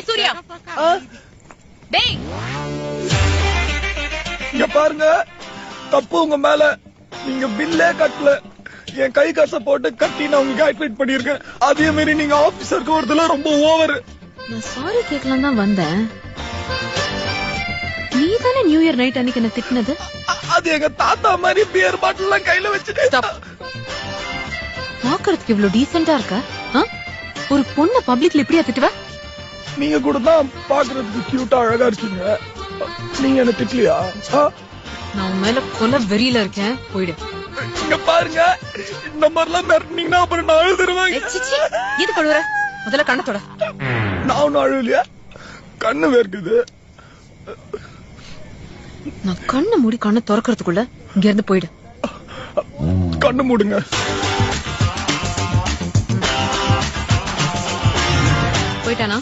சூர்யா டேய் இங்க பாருங்க, தப்பு உங்க மேல. நீங்க பில்லே கட்டல. என் கை காசை போட்டு கட்டி நான் உங்களுக்கு ஆக்டிவேட் பண்ணிருக்கேன். அதே மாதிரி நீங்க ஆபீசருக்கு வரதுல ரொம்ப ஓவர். நான் சாரி கேட்கலாம் தான் வந்தேன். நீ தானே நியூ இயர் நைட் அன்னைக்கு என்ன திட்டினது? அது எங்க தாத்தா மாதிரி பியர் பாட்டில் எல்லாம் கையில வச்சுட்டு. பாக்குறதுக்கு இவ்வளவு டீசெண்டா இருக்க. ஒரு பொண்ண பப்ளிக்ல இப்படியா திட்டுவ? நீங்க கூட தான் பாக்குறதுக்கு கியூட்டா அழகா இருக்கீங்க. நீங்க என்ன திட்டலையா? நான் உன் மேல கொலை வெறியில இருக்கேன். போயிடு. இங்க பாருங்க, இந்த மாதிரிலாம் மிரட்டினீங்கன்னா அப்புறம் நான் அழுதுருவேன். எது கழுவுற? முதல்ல கண்ணத்தோட. நான் ஒன்னும் அழுவலையா? கண்ணு வேர்க்குது. நான் கண்ணை மூடி கண்ணை திறக்கிறதுக்குள்ள இங்க இருந்து போயிடு. கண்ணு மூடுங்க. போயிட்டானா?